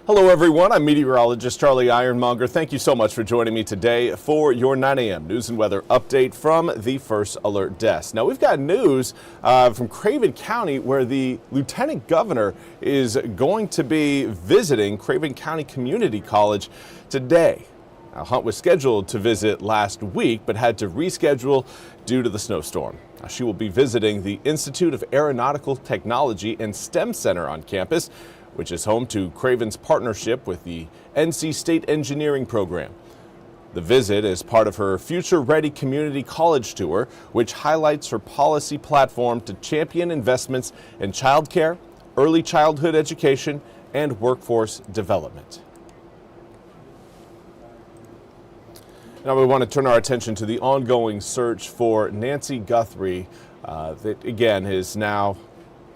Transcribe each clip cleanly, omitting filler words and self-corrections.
Hello everyone, I'm Meteorologist Charlie Ironmonger. Thank you so much for joining me today for your 9 a.m. news and weather update from the First Alert Desk. Now we've got news from Craven County where the Lieutenant Governor is going to be visiting Craven County Community College today. Now, Hunt was scheduled to visit last week but had to reschedule due to the snowstorm. Now, she will be visiting the Institute of Aeronautical Technology and STEM Center on campus, which is home to Craven's partnership with the NC State Engineering Program. The visit is part of her Future Ready Community College Tour, which highlights her policy platform to champion investments in childcare, early childhood education, and workforce development. Now we want to turn our attention to the ongoing search for Nancy Guthrie that again is now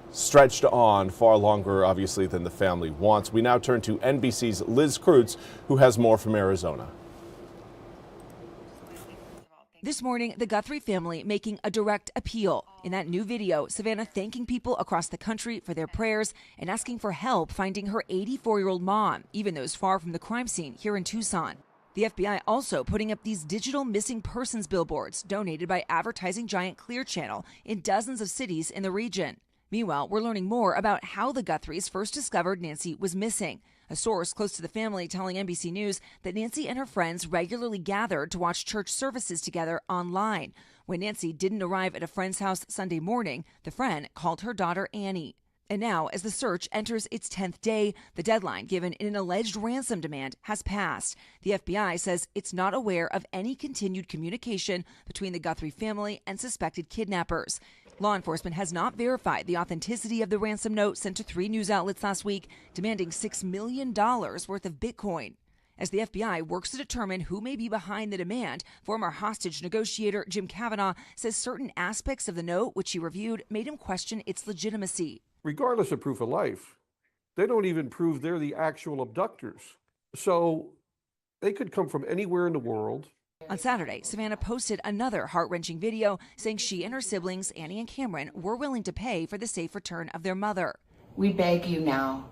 stretched on far longer, obviously, than the family wants. We now turn to NBC's Liz Kreutz, who has more from Arizona. This morning, the Guthrie family making a direct appeal. In that new video, Savannah thanking people across the country for their prayers and asking for help finding her 84-year-old mom, even those far from the crime scene here in Tucson. The FBI also putting up these digital missing persons billboards donated by advertising giant Clear Channel in dozens of cities in the region. Meanwhile, we're learning more about how the Guthries first discovered Nancy was missing. A source close to the family telling NBC News that Nancy and her friends regularly gathered to watch church services together online. When Nancy didn't arrive at a friend's house Sunday morning, the friend called her daughter Annie. And now, as the search enters its 10th day, the deadline given in an alleged ransom demand has passed. The FBI says it's not aware of any continued communication between the Guthrie family and suspected kidnappers. Law enforcement has not verified the authenticity of the ransom note sent to 3 news outlets last week, demanding $6 million worth of Bitcoin. As the FBI works to determine who may be behind the demand, former hostage negotiator Jim Kavanaugh says certain aspects of the note, which he reviewed, made him question its legitimacy. Regardless of proof of life, they don't even prove they're the actual abductors. So they could come from anywhere in the world. On Saturday, Savannah posted another heart-wrenching video saying she and her siblings, Annie and Cameron, were willing to pay for the safe return of their mother. We beg you now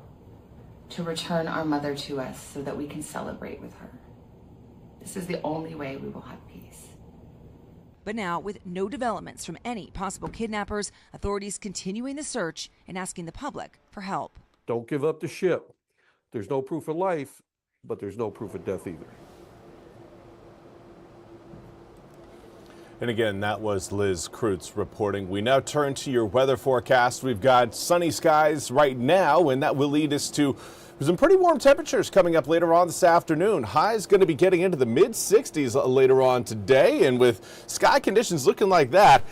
to return our mother to us so that we can celebrate with her. This is the only way we will have peace. But now, with no developments from any possible kidnappers, authorities continuing the search and asking the public for help. Don't give up the ship. There's no proof of life, but there's no proof of death either. And again, that was Liz Kreutz reporting. We now turn to your weather forecast. We've got sunny skies right now, and that will lead us to some pretty warm temperatures coming up later on this afternoon. Highs going to be getting into the mid-60s later on today, and with sky conditions looking like that,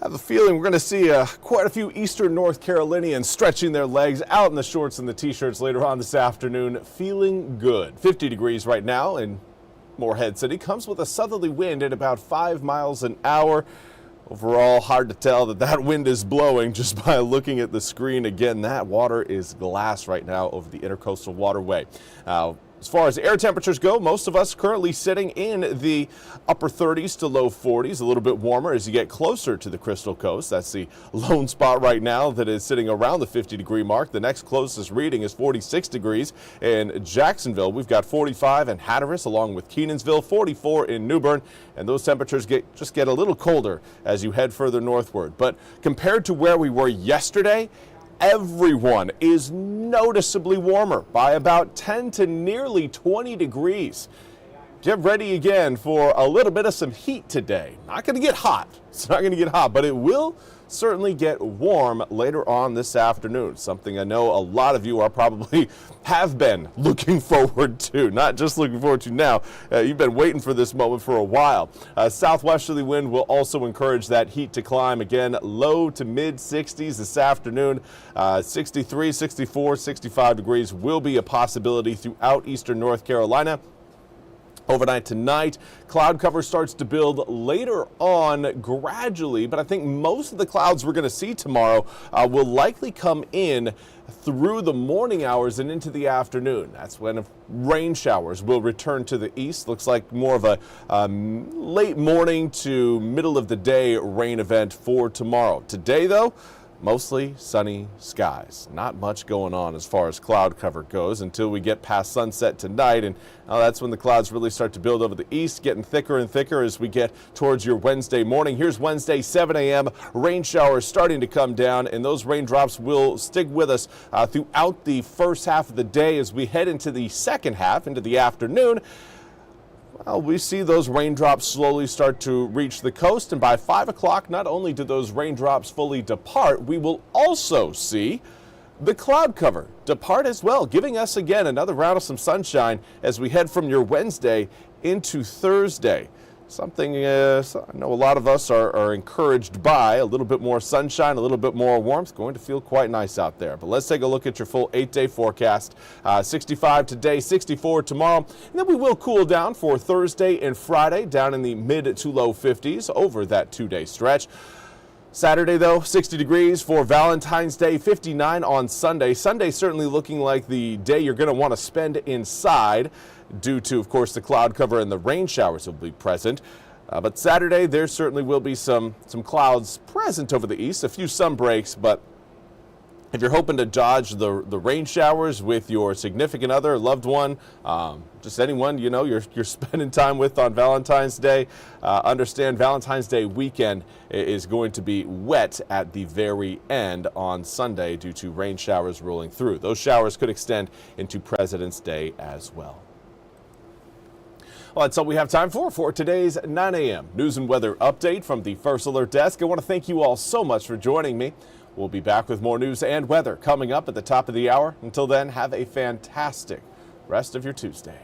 I have a feeling we're going to see quite a few eastern North Carolinians stretching their legs out in the shorts and the t-shirts later on this afternoon, feeling good. 50 degrees right now in Morehead City. Comes with a southerly wind at about 5 miles an hour. Overall, hard to tell that wind is blowing just by looking at the screen. Again, that water is glass right now over the Intercoastal Waterway. As far as air temperatures go, most of us currently sitting in the upper 30s to low 40s, a little bit warmer as you get closer to the Crystal Coast. That's the lone spot right now that is sitting around the 50-degree mark. The next closest reading is 46 degrees in Jacksonville. We've got 45 in Hatteras, along with Kenansville, 44 in New Bern, and those temperatures just get a little colder as you head further northward. But compared to where we were yesterday, everyone is noticeably warmer by about 10 to nearly 20 degrees. Get ready again for a little bit of some heat today. Not going to get hot. It's not going to get hot, but it will certainly get warm later on this afternoon. Something I know a lot of you are probably have been looking forward to. Not just looking forward to now. You've been waiting for this moment for a while. Southwesterly wind will also encourage that heat to climb again. Low to mid 60s this afternoon. 63, 64, 65 degrees will be a possibility throughout eastern North Carolina. Overnight tonight, cloud cover starts to build later on gradually, but I think most of the clouds we're going to see tomorrow will likely come in through the morning hours and into the afternoon. That's when rain showers will return to the east. Looks like more of a late morning to middle of the day rain event for tomorrow. Today, though, Mostly sunny skies. Not much going on as far as cloud cover goes until we get past sunset tonight, and that's when the clouds really start to build over the east, getting thicker and thicker as we get towards your Wednesday morning. Here's Wednesday, 7 a.m. Rain showers starting to come down, and those raindrops will stick with us throughout the first half of the day. As we head into the second half, into the afternoon, well, we see those raindrops slowly start to reach the coast, and by 5 o'clock, not only do those raindrops fully depart, we will also see the cloud cover depart as well, giving us again another round of some sunshine as we head from your Wednesday into Thursday. Something I know a lot of us are encouraged by. A little bit more sunshine, a little bit more warmth. Going to feel quite nice out there. But let's take a look at your full 8-day forecast. 65 today, 64 tomorrow. And then we will cool down for Thursday and Friday, down in the mid to low 50s over that 2-day stretch. Saturday, though, 60 degrees for Valentine's Day, 59 on Sunday. Sunday certainly looking like the day you're going to want to spend inside due to, of course, the cloud cover and the rain showers will be present. But Saturday, there certainly will be some clouds present over the east, a few sun breaks, but if you're hoping to dodge the rain showers with your significant other, loved one, just anyone you're spending time with on Valentine's Day, understand Valentine's Day weekend is going to be wet at the very end on Sunday due to rain showers rolling through. Those showers could extend into President's Day as well. Well, that's all we have time for today's 9 a.m. news and weather update from the First Alert Desk. I want to thank you all so much for joining me. We'll be back with more news and weather coming up at the top of the hour. Until then, have a fantastic rest of your Tuesday.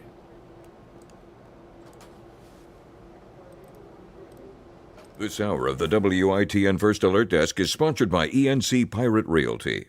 This hour of the WITN First Alert Desk is sponsored by ENC Pirate Realty.